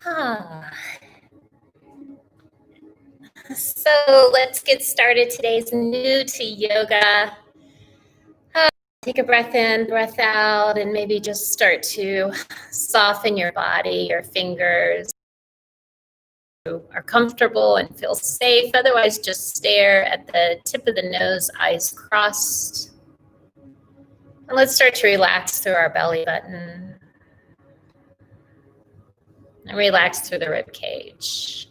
Ah. So let's get started. Today's new to yoga. Take a breath in, breath out, and maybe just start to soften your body, your fingers. Are comfortable and feel safe. Otherwise, just stare at the tip of the nose, eyes crossed. And let's start to relax through our belly button. And relax through the rib cage.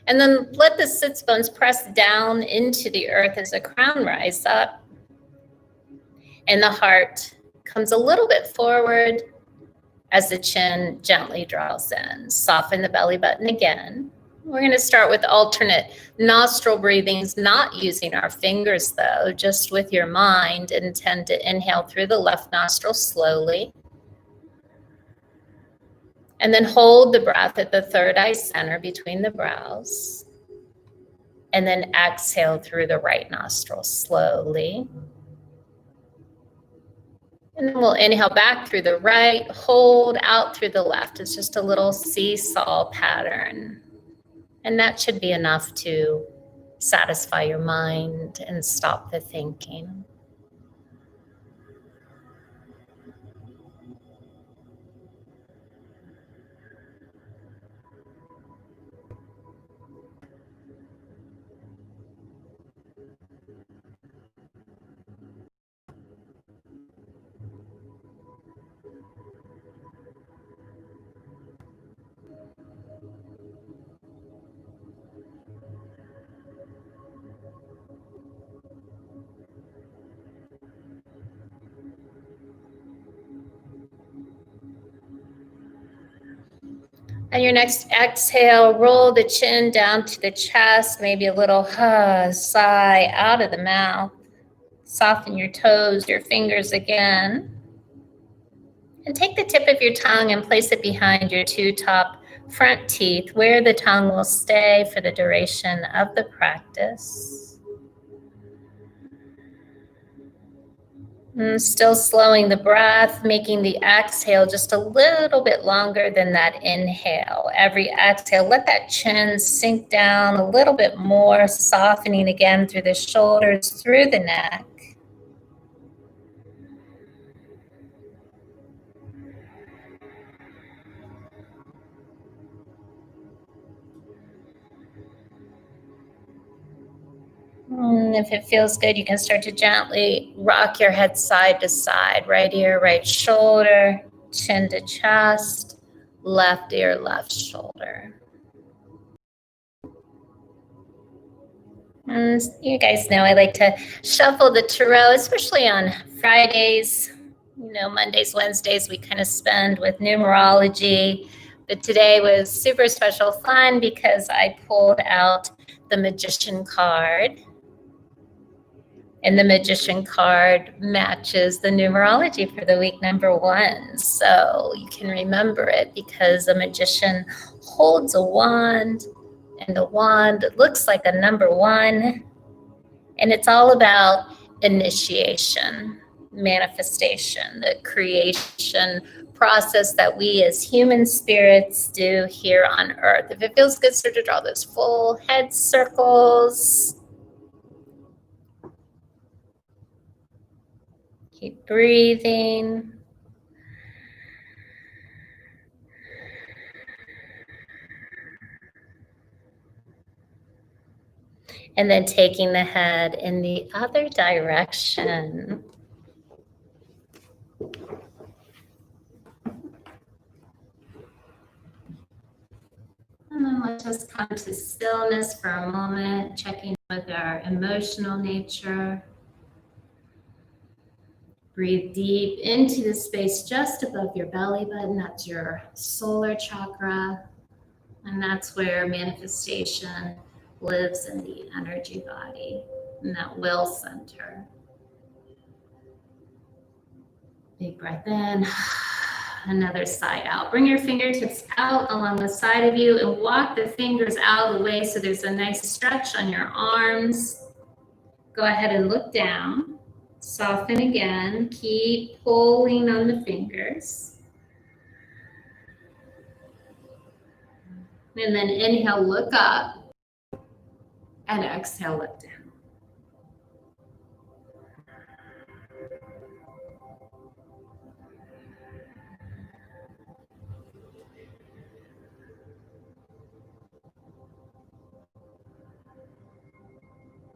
And then let the sits bones press down into the earth as the crown rise up. And the heart comes a little bit forward as the chin gently draws in. Soften the belly button again. We're going to start with alternate nostril breathings, not using our fingers though, just with your mind. Intend to inhale through the left nostril slowly. And then hold the breath at the third eye center between the brows. And then exhale through the right nostril slowly. And then we'll inhale back through the right, hold out through the left. It's just a little seesaw pattern. And that should be enough to satisfy your mind and stop the thinking. On your next exhale, roll the chin down to the chest, maybe a little sigh out of the mouth. Soften your toes, your fingers again. And take the tip of your tongue and place it behind your two top front teeth, where the tongue will stay for the duration of the practice. And still slowing the breath, making the exhale just a little bit longer than that inhale. Every exhale, let that chin sink down a little bit more, softening again through the shoulders, through the neck. And if it feels good, you can start to gently rock your head side to side, right ear, right shoulder, chin to chest, left ear, left shoulder. And you guys know I like to shuffle the tarot, especially on Fridays. You know, Mondays, Wednesdays, we kind of spend with numerology. But today was super special fun because I pulled out the Magician card. And the Magician card matches the numerology for the week number 1. So you can remember it because a magician holds a wand, and the wand looks like a number 1. And it's all about initiation, manifestation, the creation process that we as human spirits do here on earth. If it feels good, start to draw those full head circles. Keep breathing. And then taking the head in the other direction. And then let's just come to stillness for a moment, checking with our emotional nature. Breathe deep into the space just above your belly button. That's your solar chakra. And that's where manifestation lives in the energy body, in that will center. Big breath in, another sigh out. Bring your fingertips out along the side of you and walk the fingers out of the way so there's a nice stretch on your arms. Go ahead and look down. Soften again. Keep pulling on the fingers. And then inhale, look up. And exhale, look down.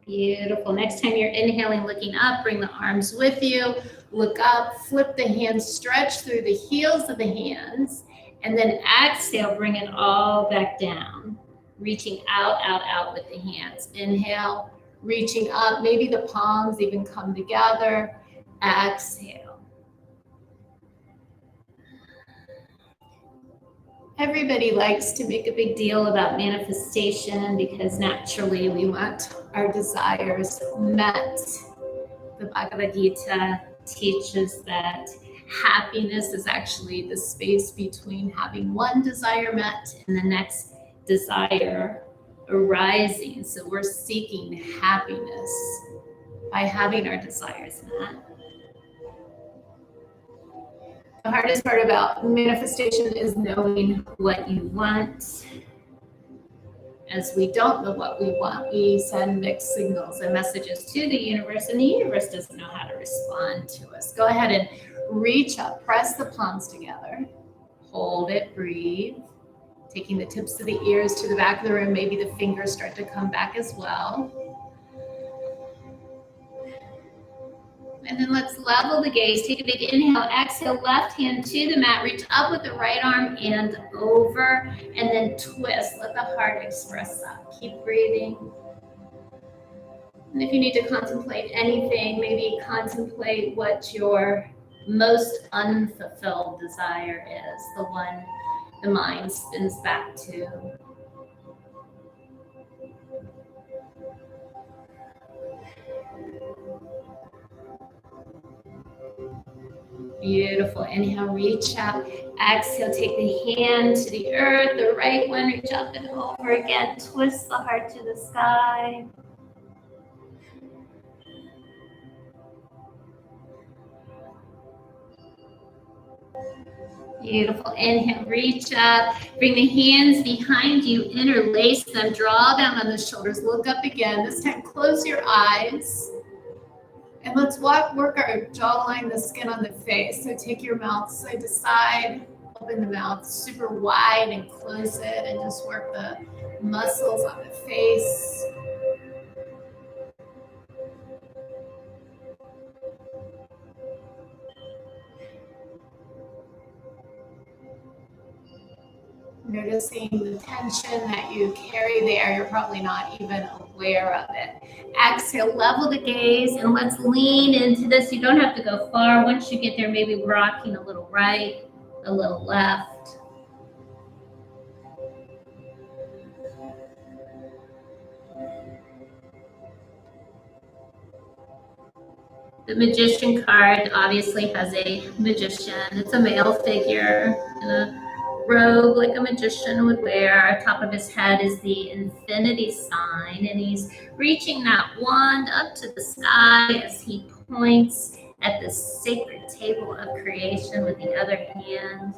Beautiful. Next time you're inhaling, looking up, bring the arms with you. Look up, flip the hands, stretch through the heels of the hands, and then exhale, bring it all back down. Reaching out, out, out with the hands. Inhale, reaching up, maybe the palms even come together. Exhale. Everybody likes to make a big deal about manifestation because naturally we want our desires met. The Bhagavad Gita teaches that happiness is actually the space between having one desire met and the next desire arising. So we're seeking happiness by having our desires met. The hardest part about manifestation is knowing what you want. As we don't know what we want, we send mixed signals and messages to the universe, and the universe doesn't know how to respond to us. Go ahead and reach up, press the palms together, hold it, breathe. Taking the tips of the ears to the back of the room, maybe the fingers start to come back as well. And then let's level the gaze. Take a big inhale, exhale, left hand to the mat, reach up with the right arm and over, and then twist. Let the heart express that. Keep breathing. And if you need to contemplate anything, maybe contemplate what your most unfulfilled desire is, the one the mind spins back to. Beautiful. Inhale, reach up. Exhale, take the hand to the earth, the right one, reach up and over again. Twist the heart to the sky. Beautiful. Inhale, reach up. Bring the hands behind you, interlace them, draw down on the shoulders, look up again. This time, close your eyes. And let's work our jawline, the skin on the face. So take your mouth side to side, open the mouth super wide and close it, and just work the muscles on the face. Noticing the tension that you carry there, you're probably not even aware of it. Exhale, level the gaze, and let's lean into this. You don't have to go far. Once you get there, maybe rocking a little right, a little left. The Magician card obviously has a magician. It's a male figure in a robe like a magician would wear. Top of his head is the infinity sign, and he's reaching that wand up to the sky as he points at the sacred table of creation with the other hand.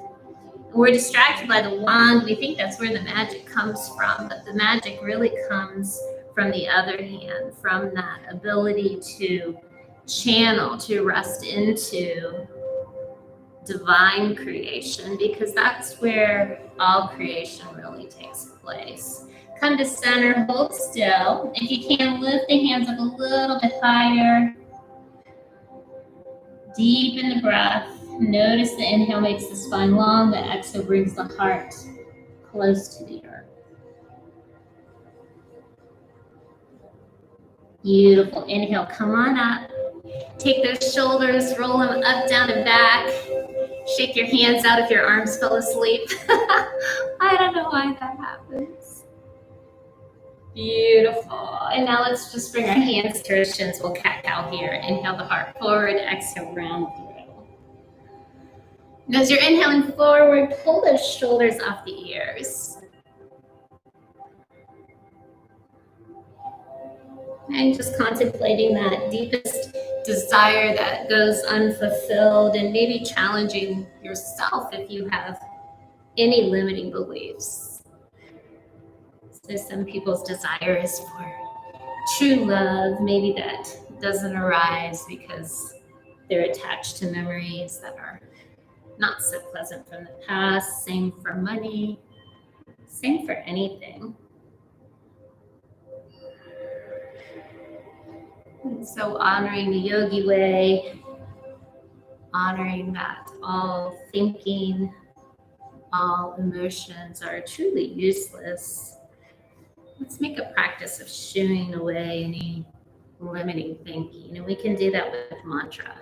We're distracted by the wand. We think that's where the magic comes from, but the magic really comes from the other hand, from that ability to channel, to rest into divine creation, because that's where all creation really takes place. Come to center, hold still. If you can, lift the hands up a little bit higher. Deep in the breath. Notice the inhale makes the spine long, the exhale brings the heart close to the earth. Beautiful. Inhale, come on up. Take those shoulders, roll them up, down, and back. Shake your hands out if your arms fell asleep. I don't know why that happens. Beautiful. And now let's just bring our hands to our shins. We'll cat-cow here. Inhale the heart forward, exhale round through. And as you're inhaling forward, pull those shoulders off the ears. And just contemplating that deepest desire that goes unfulfilled, and maybe challenging yourself if you have any limiting beliefs. So some people's desire is for true love. Maybe that doesn't arise because they're attached to memories that are not so pleasant from the past. Same for money, same for anything. And so honoring the yogi way, honoring that all thinking, all emotions are truly useless. Let's make a practice of shooing away any limiting thinking, and we can do that with mantra.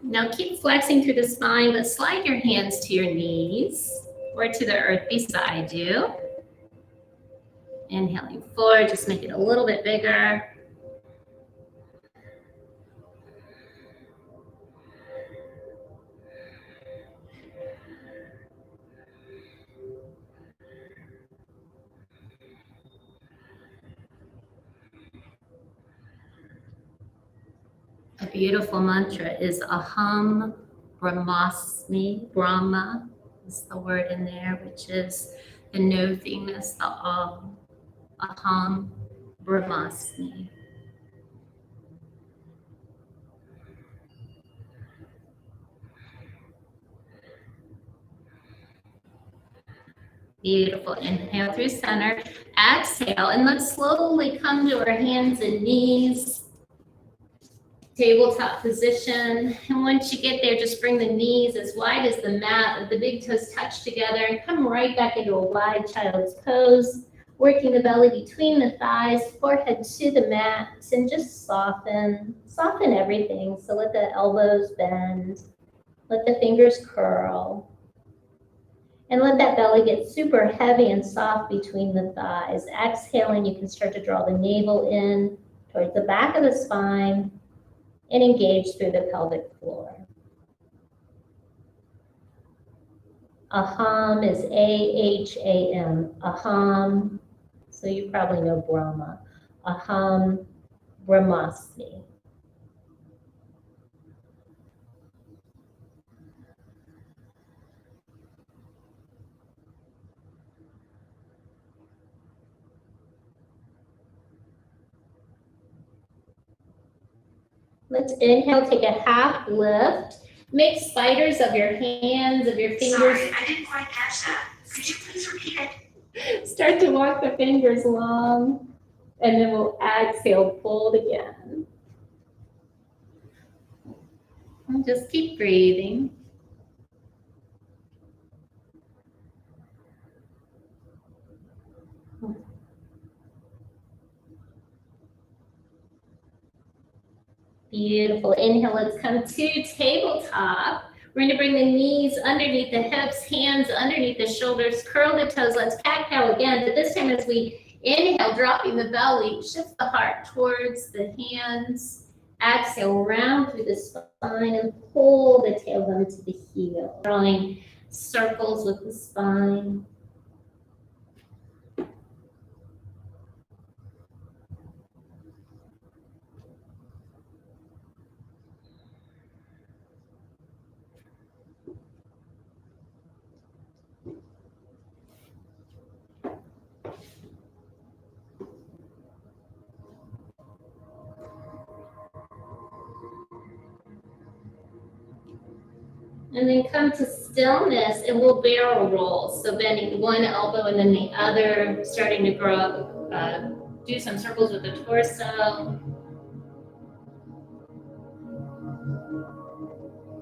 Now keep flexing through the spine, but slide your hands to your knees or to the earth beside you. Inhaling forward, just make it a little bit bigger. A beautiful mantra is Aham Brahmasmi. Brahma is the word in there, which is the nothingness, the all. Aham Brahmasmi. Beautiful. Inhale through center. Exhale, and let's slowly come to our hands and knees. Tabletop position. And once you get there, just bring the knees as wide as the mat, let the big toes touch together, and come right back into a wide child's pose, working the belly between the thighs, forehead to the mat, and just soften everything. So let the elbows bend, let the fingers curl, and let that belly get super heavy and soft between the thighs. Exhaling, you can start to draw the navel in towards the back of the spine, and engage through the pelvic floor. Aham is A-H-A-M. Aham, so you probably know Brahma. Aham Brahmasmi. Let's inhale, take a half lift. Make spiders of your hands, of your fingers. Sorry, I didn't quite catch that. Could you please repeat it? Start to walk the fingers long, and then we'll exhale, fold again. And just keep breathing. Beautiful. Inhale, let's come to tabletop. We're going to bring the knees underneath the hips, hands underneath the shoulders, curl the toes. Let's cat-cow again, but this time as we inhale, dropping the belly, shift the heart towards the hands. Exhale, round through the spine and pull the tailbone to the heel. Drawing circles with the spine. And then come to stillness, and we'll barrel roll. So bending one elbow and then the other, starting to grow, do some circles with the torso.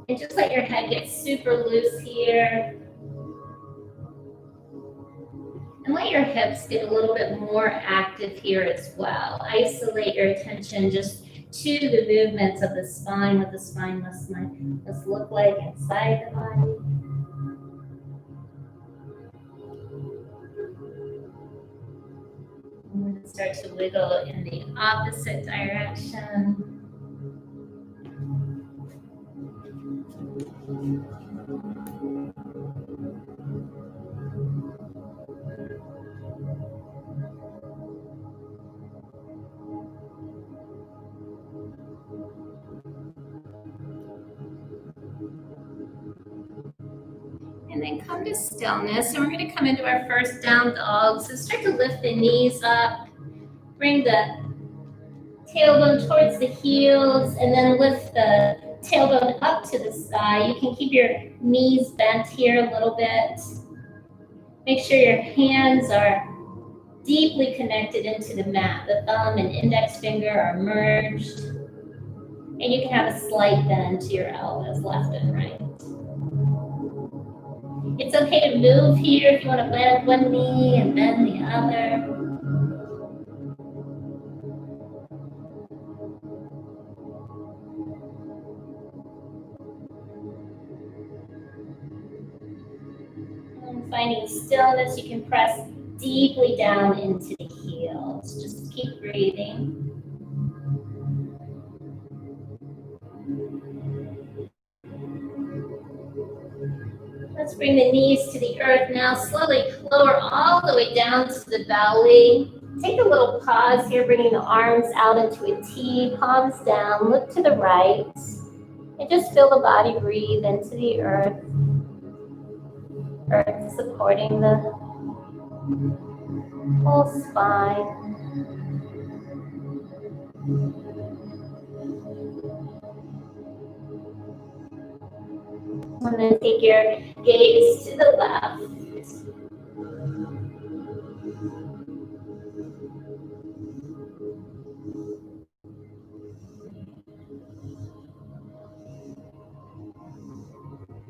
And just let your head get super loose here. And let your hips get a little bit more active here as well. Isolate your attention just to the movements of the spine, what the spine must look like inside the body. And start to wiggle in the opposite direction. then come to stillness. And we're going to come into our first down dog. So start to lift the knees up. Bring the tailbone towards the heels, and then lift the tailbone up to the sky. You can keep your knees bent here a little bit. Make sure your hands are deeply connected into the mat. The thumb and index finger are merged. And you can have a slight bend to your elbows, left and right. It's okay to move here if you want to bend one knee and bend the other. And finding stillness, you can press deeply down into the heels. Just keep breathing. Let's bring the knees to the earth now. Slowly lower all the way down to the belly. Take a little pause here, bringing the arms out into a T, palms down, look to the right. And just feel the body breathe into the earth. Earth supporting the whole spine. And then take your gaze to the left.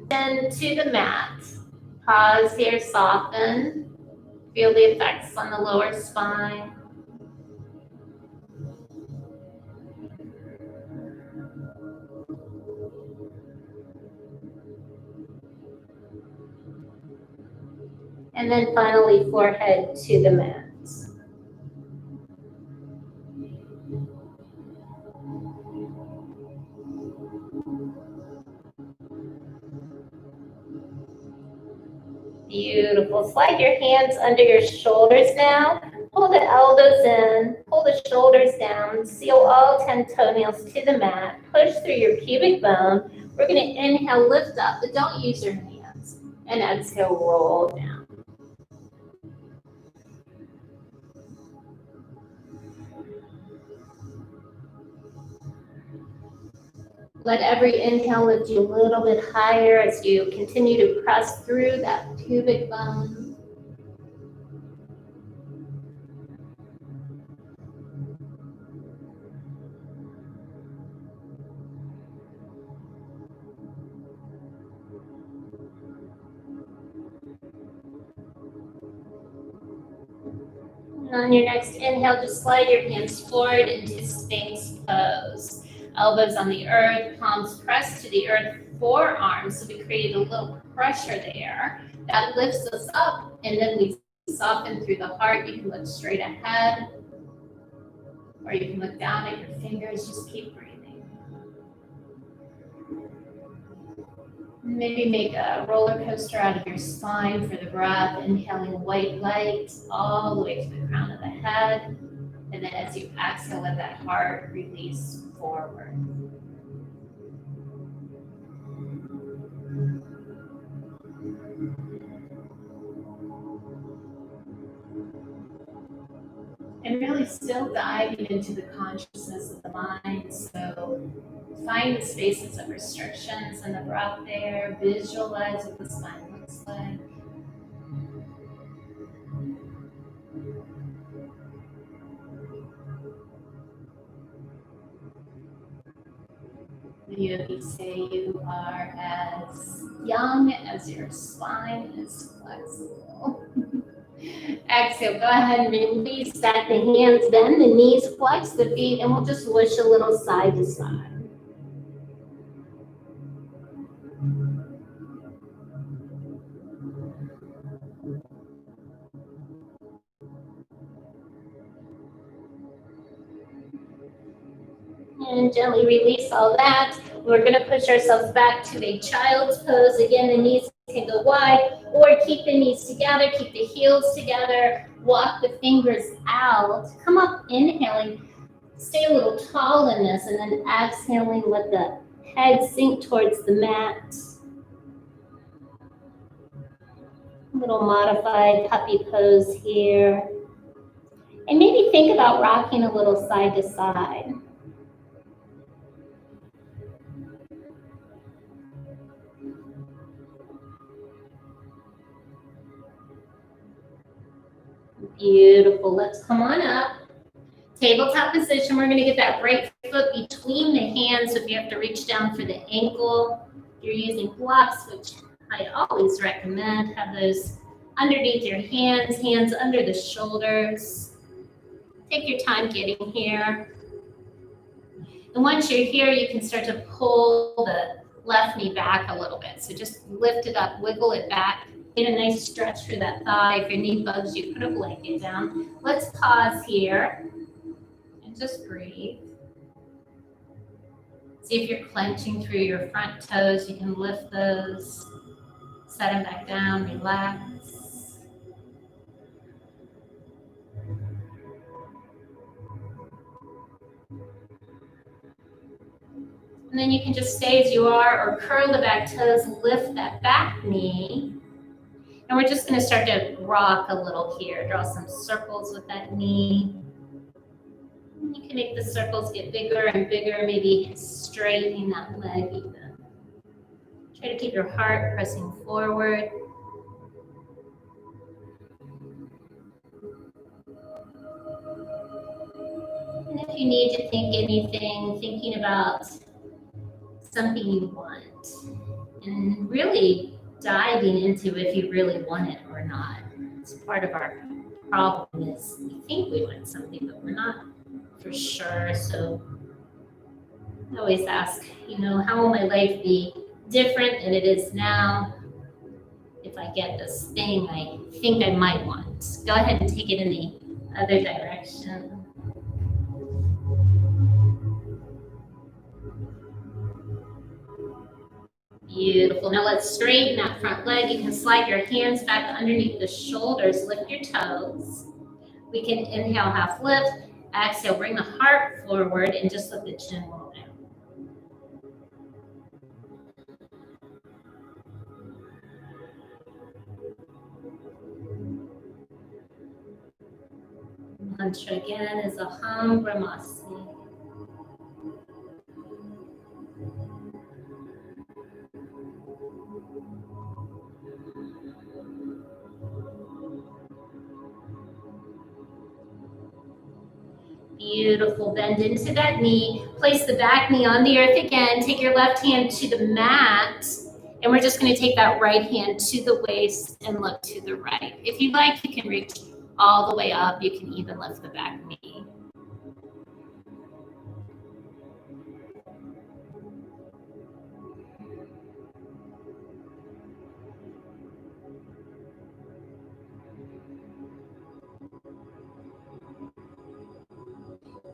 Then to the mat. Pause here, soften. Feel the effects on the lower spine. And then finally, forehead to the mat. Beautiful. Slide your hands under your shoulders now. Pull the elbows in, pull the shoulders down, seal all 10 toenails to the mat. Push through your pubic bone. We're going to inhale, lift up, but don't use your hands. And exhale, roll down. Let every inhale lift you a little bit higher as you continue to press through that pubic bone. On your next inhale, just slide your hands forward into Sphinx pose. Elbows on the earth, palms pressed to the earth, forearms. So we create a little pressure there. That lifts us up, and then we soften through the heart. You can look straight ahead, or you can look down at your fingers. Just keep breathing. Maybe make a roller coaster out of your spine for the breath, inhaling white light all the way to the crown of the head. And then as you exhale, let that heart release forward. And really still diving into the consciousness of the mind. So find the spaces of restrictions in the breath there. Visualize what the spine looks like. The yogis say you are as young as your spine is flexible. Exhale, go ahead and release that. The hands bend, the knees flex, the feet, and we'll just wish a little side to side. And gently release all that. We're going to push ourselves back to a child's pose. Again, the knees can go wide, or keep the knees together, keep the heels together, walk the fingers out. Come up, inhaling, stay a little tall in this, and then exhaling, let the head sink towards the mat. Little modified puppy pose here. And maybe think about rocking a little side to side. Beautiful. Let's come on up. Tabletop position. We're going to get that right foot between the hands. So if you have to reach down for the ankle, if you're using blocks, which I always recommend, have those underneath your hands, hands under the shoulders. Take your time getting here. And once you're here, you can start to pull the left knee back a little bit. So just lift it up, wiggle it back. Get a nice stretch for that thigh. If your knee bugs you, put a blanket down. Let's pause here and just breathe. See if you're clenching through your front toes. You can lift those, set them back down, relax. And then you can just stay as you are or curl the back toes, lift that back knee. And we're just going to start to rock a little here. Draw some circles with that knee. You can make the circles get bigger and bigger, maybe straightening that leg even. Try to keep your heart pressing forward. And if you need to think anything, thinking about something you want, and really diving into if you really want it or not. It's part of our problem is we think we want something, but we're not for sure. So I always ask, how will my life be different than it is now if I get this thing I think I might want? Go ahead and take it in the other direction. Beautiful. Now let's straighten that front leg. You can slide your hands back underneath the shoulders. Lift your toes. We can inhale, half lift. Exhale, bring the heart forward and just let the chin roll down. Mantra again is Aham Brahmasmi. Beautiful. Bend into that knee. Place the back knee on the earth again. Take your left hand to the mat. And we're just going to take that right hand to the waist and look to the right. If you like, you can reach all the way up. You can even lift the back knee.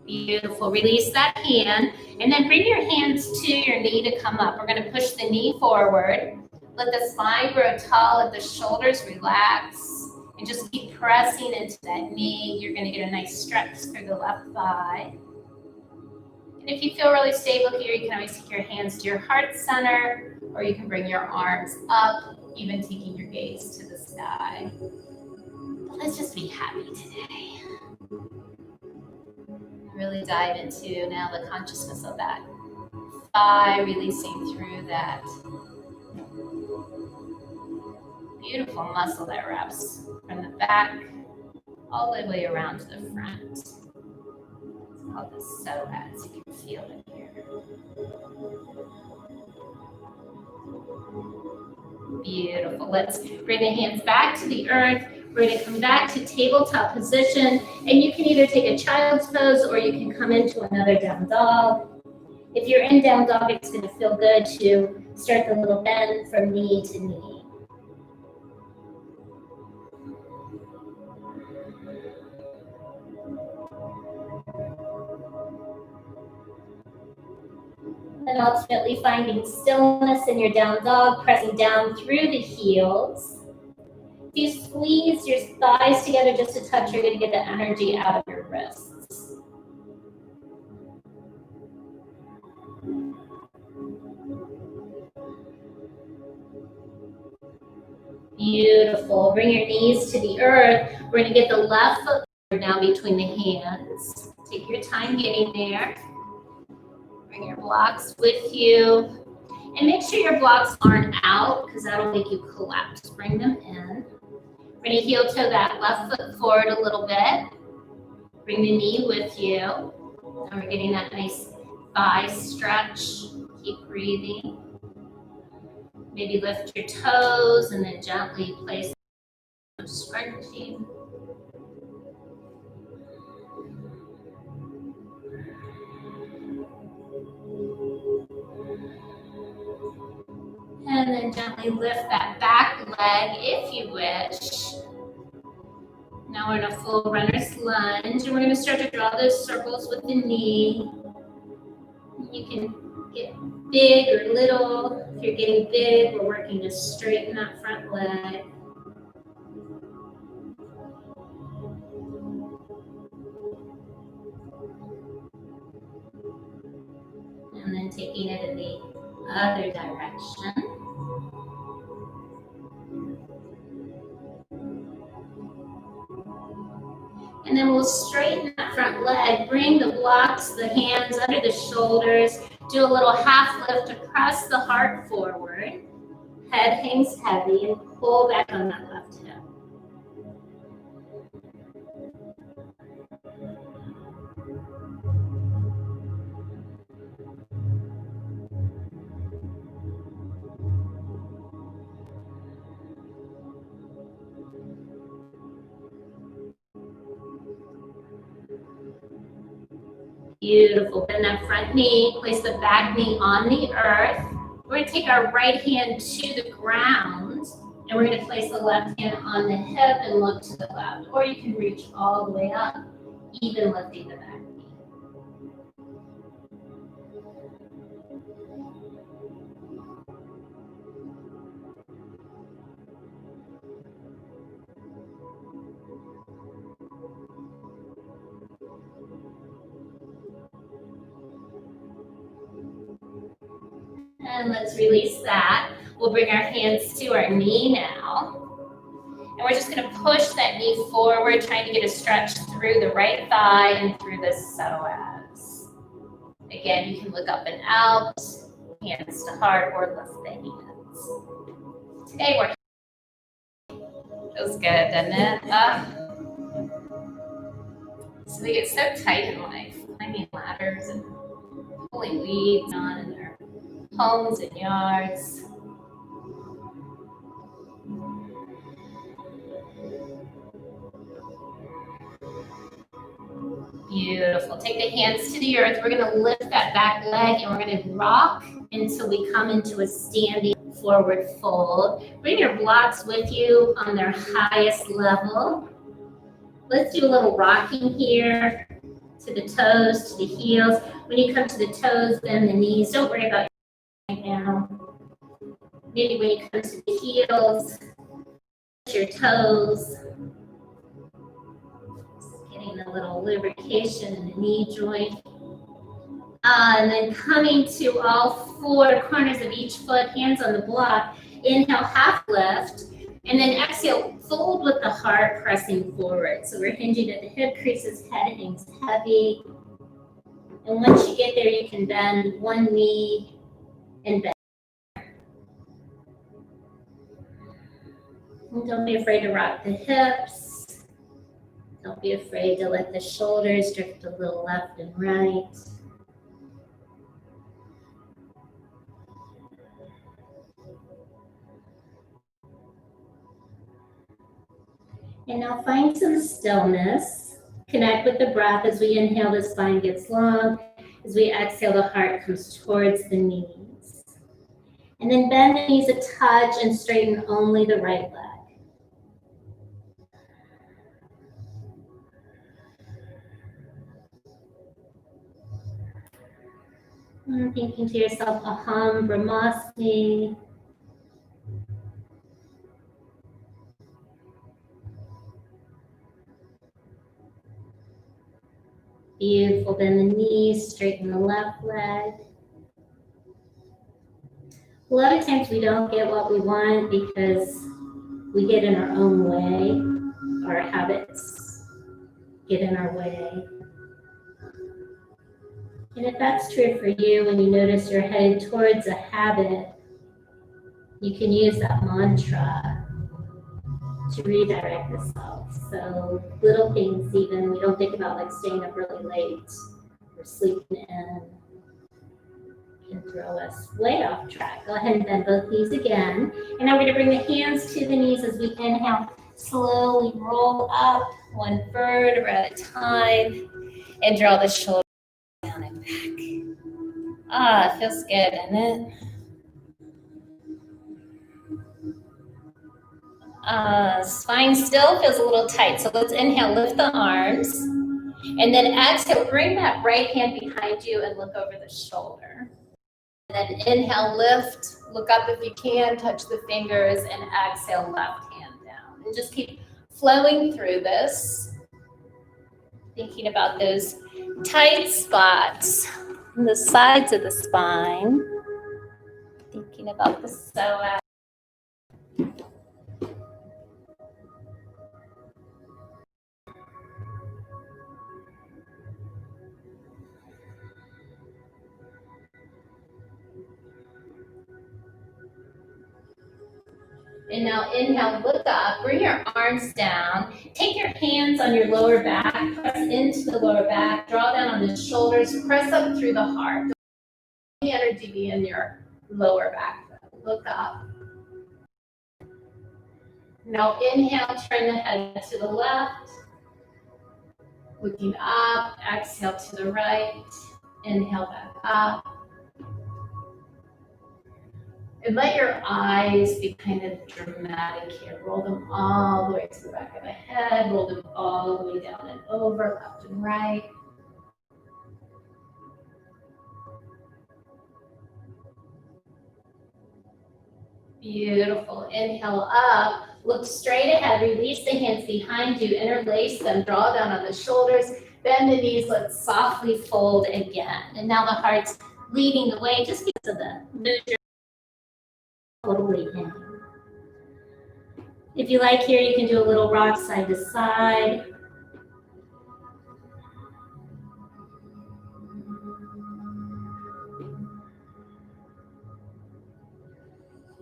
Beautiful. Release that hand. And then bring your hands to your knee to come up. We're going to push the knee forward. Let the spine grow tall. Let the shoulders relax. And just keep pressing into that knee. You're going to get a nice stretch through the left thigh. And if you feel really stable here, you can always take your hands to your heart center, or you can bring your arms up, even taking your gaze to the sky. Let's just be happy today. Really dive into now the consciousness of that thigh, releasing through that beautiful muscle that wraps from the back all the way around to the front. It's called the psoas. You can feel it here. Beautiful. Let's bring the hands back to the earth. We're going to come back to tabletop position, and you can either take a child's pose or you can come into another down dog. If you're in down dog, it's going to feel good to start the little bend from knee to knee. And ultimately finding stillness in your down dog, pressing down through the heels. If you squeeze your thighs together just a touch, you're going to get the energy out of your wrists. Beautiful. Bring your knees to the earth. We're going to get the left foot down between the hands. Take your time getting there. Bring your blocks with you. And make sure your blocks aren't out because that'll make you collapse. Bring them in. We're going to heel toe that left foot forward a little bit. Bring the knee with you. And we're getting that nice thigh stretch. Keep breathing. Maybe lift your toes and then gently place them scrunching. And then gently lift that back leg if you wish. Now we're in a full runner's lunge, and we're going to start to draw those circles with the knee. You can get big or little. If you're getting big, we're working to straighten that front leg. And then taking it in the other direction. And then we'll straighten that front leg, bring the blocks, the hands under the shoulders, do a little half lift to press the heart forward. Head hangs heavy and pull back on that left hip. Beautiful. Bend that front knee, place the back knee on the earth. We're going to take our right hand to the ground, and we're going to place the left hand on the hip and look to the left. Or you can reach all the way up, even lifting the back knee. And let's release that. We'll bring our hands to our knee now. And we're just going to push that knee forward, trying to get a stretch through the right thigh and through the psoas. Again, you can look up and out, hands to heart, or lift the hands. Today we're feels good, doesn't it? So we get so tight in life, climbing ladders and pulling weeds on in their homes and yards. Beautiful. Take the hands to the earth. We're going to lift that back leg and we're going to rock until we come into a standing forward fold. Bring your blocks with you on their highest level. Let's do a little rocking here to the toes, to the heels. When you come to the toes, bend the knees. Don't worry about right now. Maybe when you come to the heels, your toes. Getting a little lubrication in the knee joint. And then coming to all four corners of each foot, hands on the block. Inhale, half lift. And then exhale, fold with the heart pressing forward. So we're hinging at the hip creases, head hangs heavy. And once you get there, you can bend one knee and bend. And don't be afraid to rock the hips. Don't be afraid to let the shoulders drift a little left and right. And now find some stillness. Connect with the breath. As we inhale, the spine gets long. As we exhale, the heart comes towards the knees. And then bend the knees a touch and straighten only the right leg. And thinking to yourself, Aham Brahmasmi. Beautiful. Bend the knees, straighten the left leg. A lot of times we don't get what we want because We get in our own way. Our habits get in our way. And if that's true for you, when you notice you're headed towards a habit, you can use that mantra to redirect the self. So little things even, we don't think about like staying up really late or sleeping in, can throw us way off track. Go ahead and bend both knees again. And now we're gonna bring the hands to the knees as we inhale. Slowly roll up one vertebra at a time and draw the shoulders down and back. Ah, it feels good, doesn't it? Spine still feels a little tight. So let's inhale, lift the arms. And then exhale, bring that right hand behind you and look over the shoulder. And then inhale, lift, look up if you can, touch the fingers, and exhale, left hand down. And just keep flowing through this. Thinking about those tight spots on the sides of the spine. Thinking about the psoas. And now inhale, look up, bring your arms down. Take your hands on your lower back, press into the lower back, draw down on the shoulders, press up through the heart. Don't let the energy be in your lower back. Look up. Now inhale, turn the head to the left. Looking up, exhale to the right. Inhale back up. And let your eyes be kind of dramatic here. Roll them all the way to the back of the head. Roll them all the way down and over, left and right. Beautiful. Inhale up. Look straight ahead. Release the hands behind you. Interlace them. Draw down on the shoulders. Bend the knees. Let's softly fold again. And now the heart's leading the way just because of the neutral. Totally in. If you like here, you can do a little rock side to side.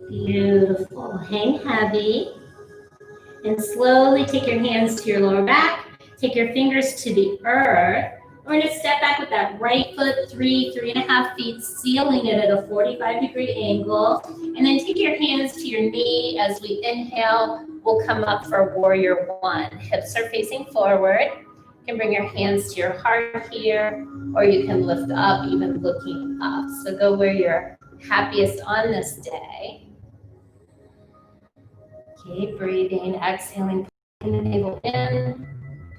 Beautiful. Hang heavy. And slowly take your hands to your lower back. Take your fingers to the earth. We're going to step back with that right foot, 3.5 feet, sealing it at a 45-degree angle. And then take your hands to your knee as we inhale. We'll come up for warrior one. Hips are facing forward. You can bring your hands to your heart here, or you can lift up, even looking up. So go where you're happiest on this day. Keep breathing, exhaling, pulling the navel in,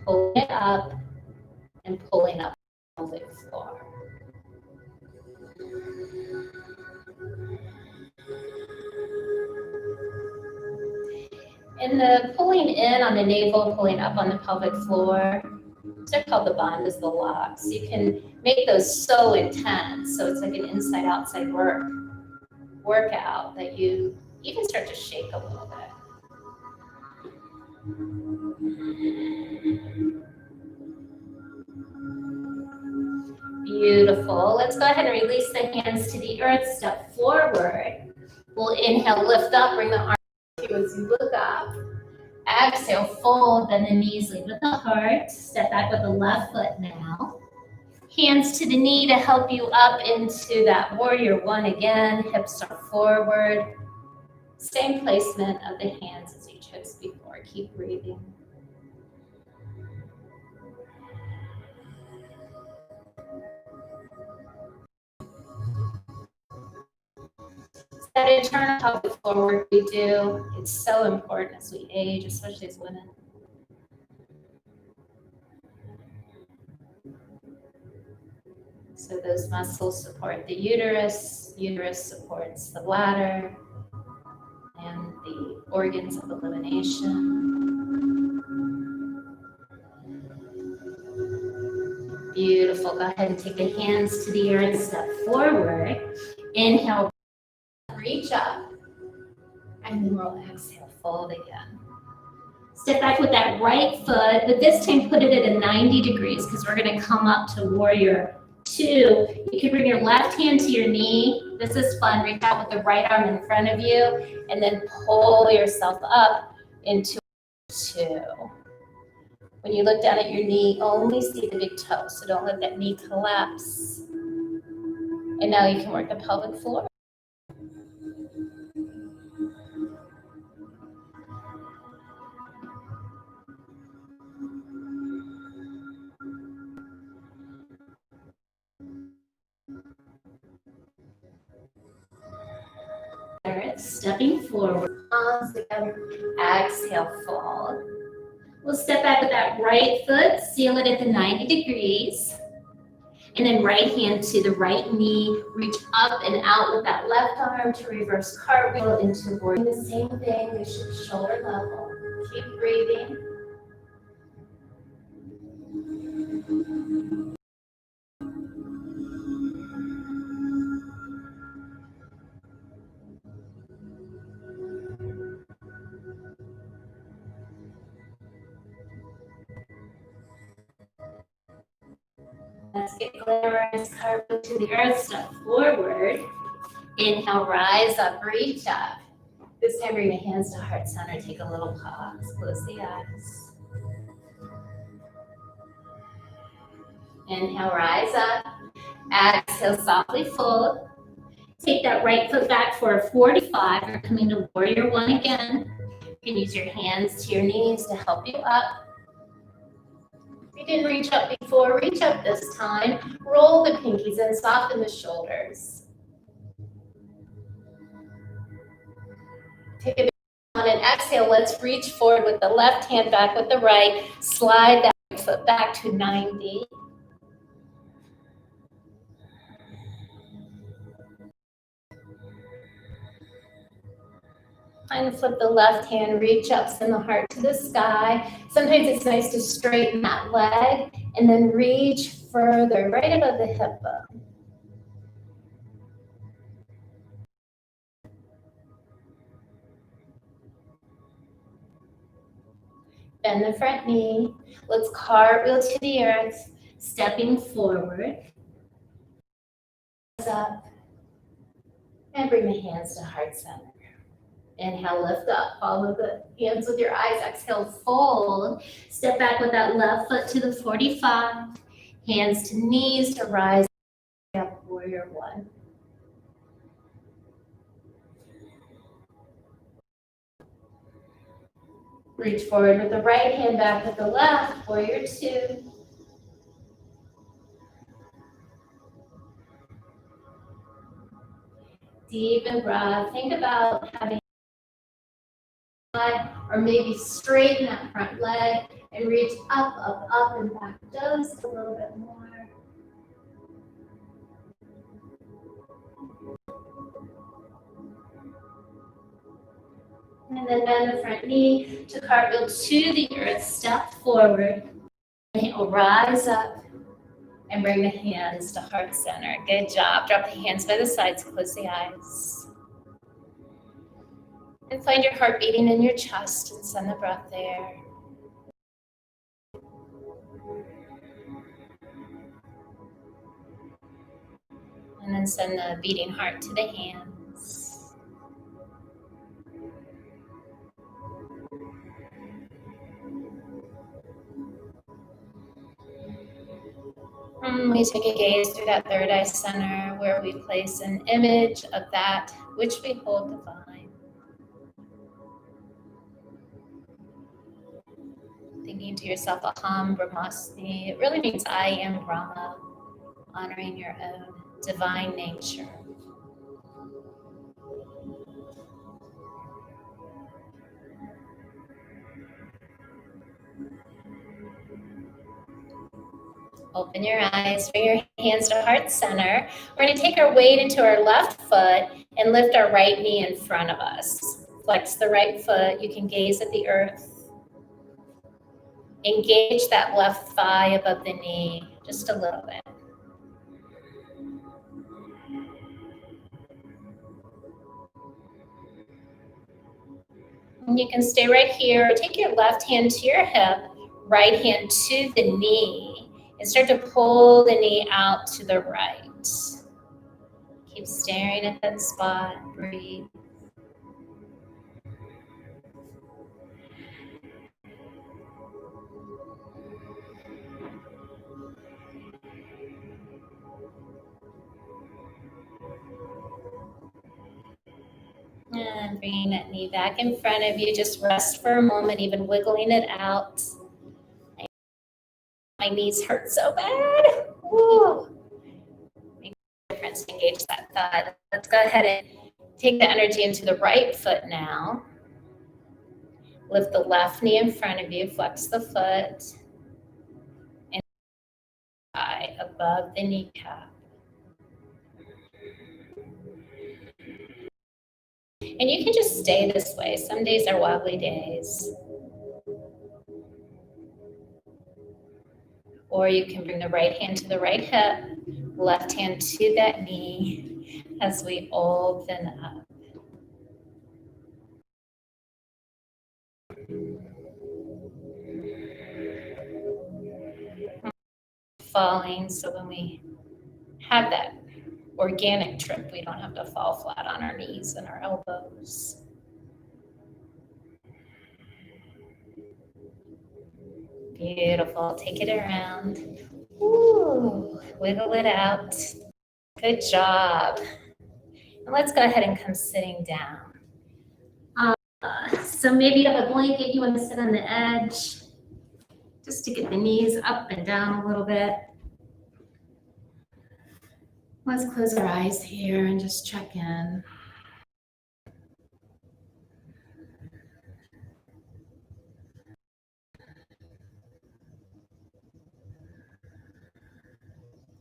pulling it up, and pulling up the pelvic floor. And the pulling in on the navel, pulling up on the pelvic floor, they're called the bandhas, the locks. You can make those so intense, so it's like an inside-outside workout that you even start to shake a little bit. Beautiful. Let's go ahead and release the hands to the earth. Step forward. We'll inhale, lift up, bring the arms to you as you look up. Exhale, fold, bend the knees, lead with the heart. Step back with the left foot now. Hands to the knee to help you up into that warrior one again. Hips are forward. Same placement of the hands as you chose before. Keep breathing. That internal pelvic floor work we do, it's so important as we age, especially as women. So those muscles support the uterus supports the bladder and the organs of elimination. Beautiful. Go ahead and take the hands to the earth, step forward. Inhale, reach up, and then we'll exhale, fold again. Step back with that right foot, but this time put it at a 90 degrees because we're going to come up to warrior two. You can bring your left hand to your knee. This is fun. Reach out with the right arm in front of you and then pull yourself up into two. When you look down at your knee, only see the big toe, so don't let that knee collapse. And now you can work the pelvic floor. Stepping forward, palms together, exhale, fold. We'll step back with that right foot, seal it at the 90 degrees. And then right hand to the right knee, reach up and out with that left arm to reverse cartwheel into warrior. The same thing, we should shoulder level. Keep breathing. Let's get glamorous, cartwheel to the earth, step forward. Inhale, rise up, reach up. This time bring the hands to heart center, take a little pause, close the eyes. Inhale, rise up. Exhale, softly fold. Take that right foot back for a 45. We're coming to warrior one again. You can use your hands to your knees to help you up. If you didn't reach up before, reach up this time. Roll the pinkies and soften the shoulders. Take a big on an exhale. Let's reach forward with the left hand back with the right. Slide that right foot back to 90. And flip the left hand, reach up, send the heart to the sky. Sometimes it's nice to straighten that leg and then reach further, right above the hip bone. Bend the front knee. Let's cartwheel to the earth, stepping forward. Up. And bring the hands to heart center. Inhale, lift up, follow the hands with your eyes. Exhale, fold. Step back with that left foot to the 45. Hands to knees to rise up, warrior one. Reach forward with the right hand, back with the left, warrior two. Deep and broad. Think about having or maybe straighten that front leg and reach up, up, up and back just a little bit more. And then bend the front knee to cartwheel to the earth, step forward. Inhale, rise up and bring the hands to heart center. Good job. Drop the hands by the sides, close the eyes. And find your heart beating in your chest and send the breath there. And then send the beating heart to the hands. And we take a gaze through that third eye center where we place an image of that which we hold divine. Thinking to yourself, Aham Brahmasmi. It really means I am Brahma, honoring your own divine nature. Open your eyes, bring your hands to heart center. We're going to take our weight into our left foot and lift our right knee in front of us. Flex the right foot. You can gaze at the earth. Engage that left thigh above the knee just a little bit. And you can stay right here. Take your left hand to your hip, right hand to the knee, and start to pull the knee out to the right. Keep staring at that spot. Breathe. And bringing that knee back in front of you. Just rest for a moment, even wiggling it out. My knees hurt so bad. Woo. Make a difference to engage that thigh. Let's go ahead and take the energy into the right foot now. Lift the left knee in front of you. Flex the foot. And thigh above the kneecap. And you can just stay this way. Some days are wobbly days. Or you can bring the right hand to the right hip, left hand to that knee as we open up. Falling, so when we have that organic trip, we don't have to fall flat on our knees and our elbows. Beautiful. Take it around. Ooh, wiggle it out. Good job. And let's go ahead and come sitting down. So maybe you have a blanket, you want to sit on the edge, just to get the knees up and down a little bit. Let's close our eyes here and just check in.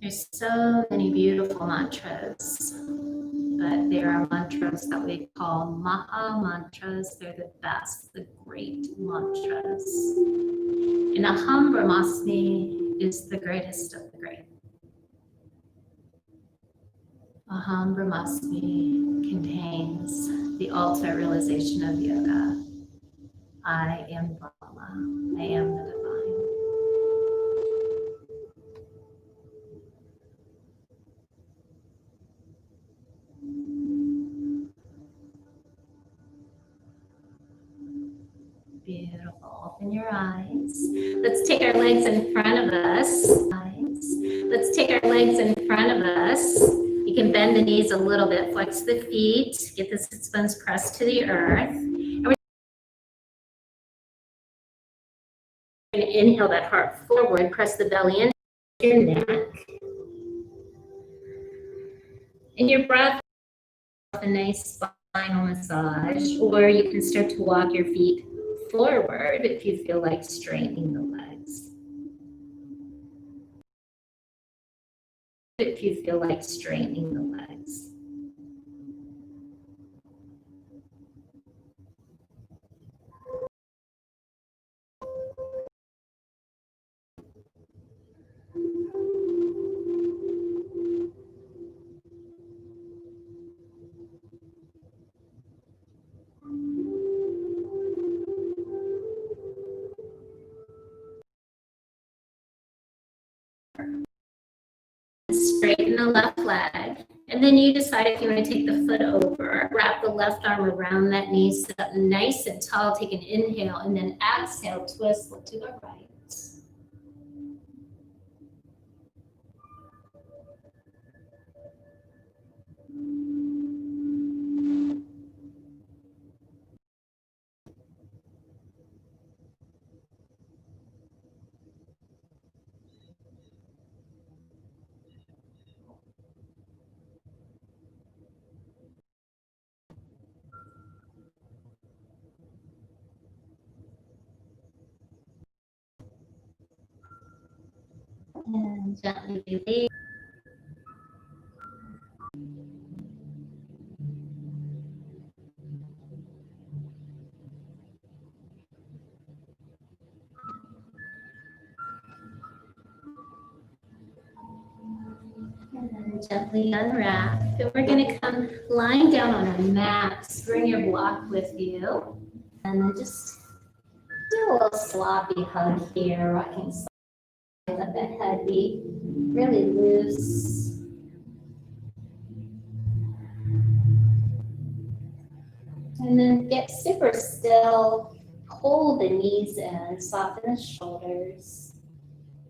There's so many beautiful mantras, but there are mantras that we call Maha Mantras. They're the best, the great mantras. And Aham Brahmasmi is the greatest of the great. Aham Brahmasmi contains the ultimate realization of yoga. I am Brahma. I am the divine. Beautiful. Open your eyes. Let's take our legs in front of us. Let's take our legs in front of us. You can bend the knees a little bit, flex the feet, get the sits bones pressed to the earth. And we're going to inhale that heart forward, press the belly into your neck. And your breath, a nice spinal massage, or you can start to walk your feet forward if you feel like straightening the legs. If you feel like straightening the legs. Straighten the left leg, and then you decide if you want to take the foot over, wrap the left arm around that knee, sit up nice and tall, take an inhale, and then exhale, twist, look to the right. And gently release. And then gently unwrap. And we're going to come lying down on our mats. Bring your block with you. then just do a little sloppy hug here, rocking side, let the head be really loose. And then get super still, pull the knees in, soften the shoulders,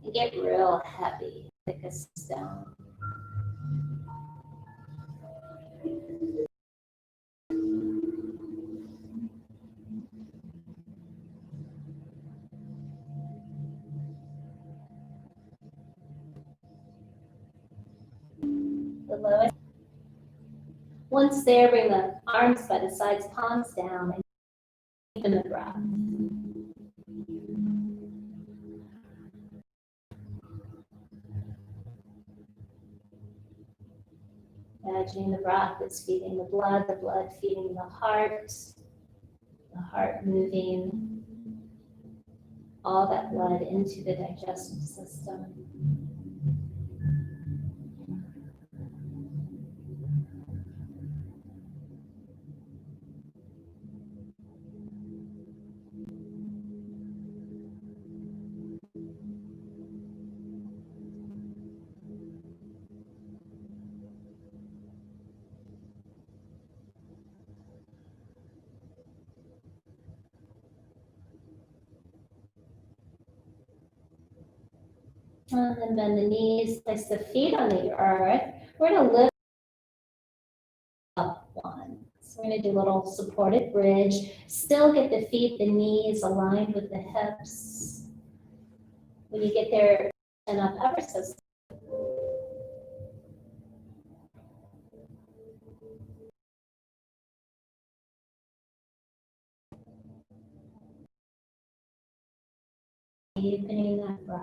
and get real heavy, like a stone. The lowest. Once there, bring the arms by the sides, palms down, and deepen the breath. Imagining the breath is feeding the blood feeding the heart moving all that blood into the digestive system. And then bend the knees, place the feet on the earth. We're going to lift up one. So we're going to do a little supported bridge. Still get the feet, the knees aligned with the hips. When you get there, and up ever so slowly. Deepening that breath.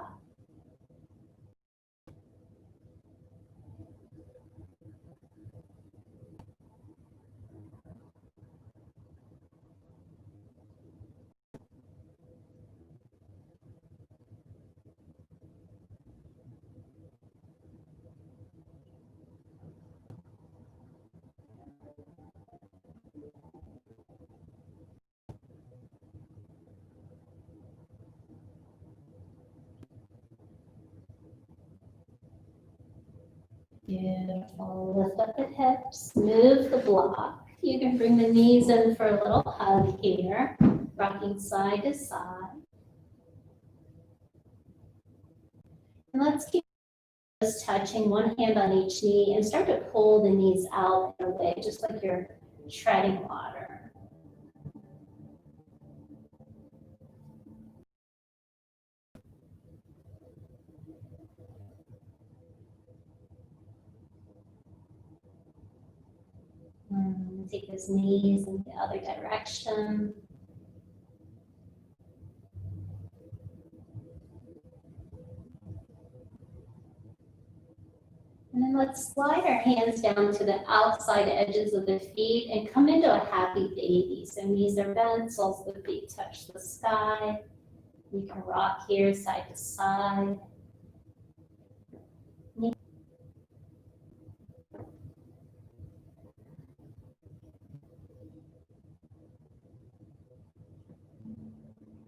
Beautiful. Lift up the hips, move the block. You can bring the knees in for a little hug here, rocking side to side. And let's keep just touching one hand on each knee and start to pull the knees out and away, just like you're treading water. Take those knees in the other direction. And then let's slide our hands down to the outside edges of the feet and come into a happy baby. So knees are bent, soles of the feet touch the sky. You can rock here side to side.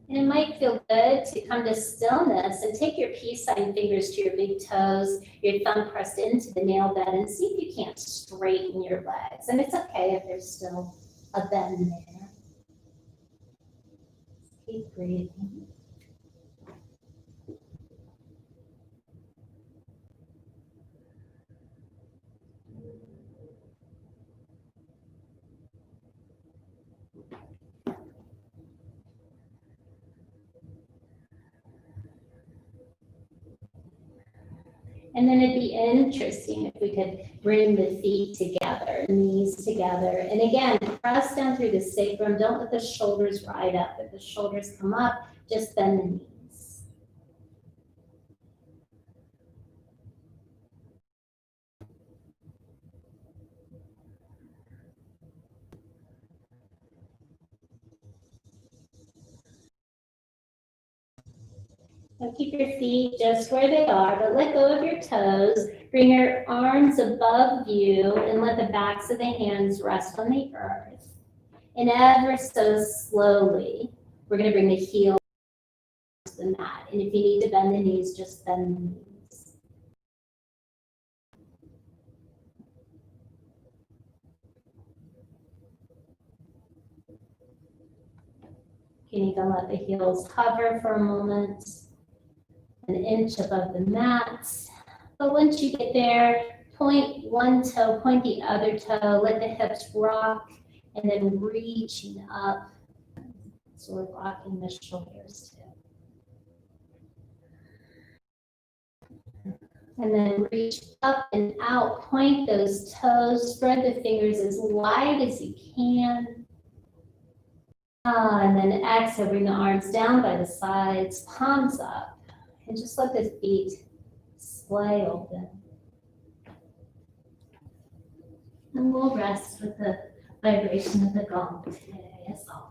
And it might feel good to come to stillness and take your peace sign fingers to your big toes, your thumb pressed into the nail bed, and see if you can't straighten your legs. And it's okay if there's still a bend there. Keep breathing. And then it'd be interesting if we could bring the feet together, knees together. And again, press down through the sacrum. Don't let the shoulders ride up. If the shoulders come up, just bend the knees. Now keep your feet just where they are, but let go of your toes. Bring your arms above you and let the backs of the hands rest on the earth. And ever so slowly, we're going to bring the heel to the mat. And if you need to bend the knees, just bend the knees. You can even let the heels hover for a moment, an inch above the mat. But once you get there, point one toe, point the other toe, let the hips rock, and then reaching up. So we're rocking the shoulders too. And then reach up and out, point those toes, spread the fingers as wide as you can. And then exhale, bring the arms down by the sides, palms up, and just let the feet splay open. And we'll rest with the vibration of the gong today, as always.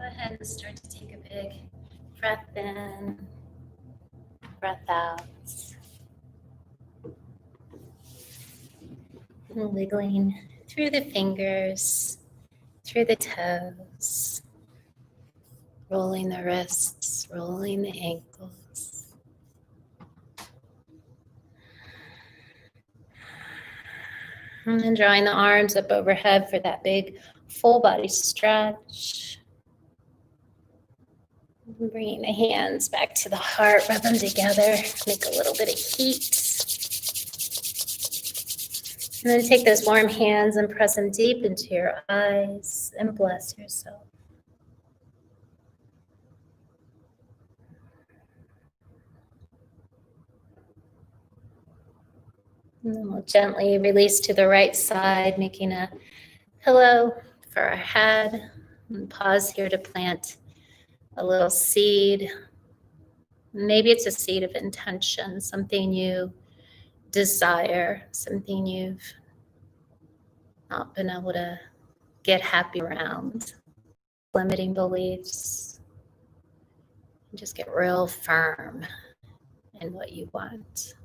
Go ahead and start to take a big breath in, breath out. And wiggling through the fingers, through the toes, rolling the wrists, rolling the ankles. And then drawing the arms up overhead for that big full body stretch. And bringing the hands back to the heart, rub them together, make a little bit of heat. And then take those warm hands and press them deep into your eyes and bless yourself. And then we'll gently release to the right side, making a pillow for our head. And pause here to plant a little seed. Maybe it's a seed of intention, something you desire, something you've not been able to get happy around, limiting beliefs. And just get real firm in what you want.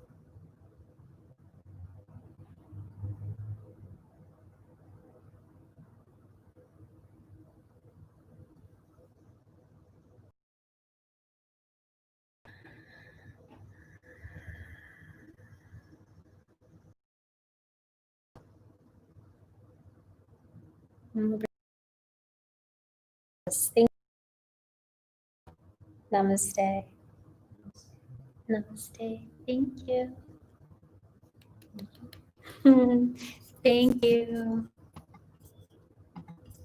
Namaste. Namaste. Thank you. Thank you.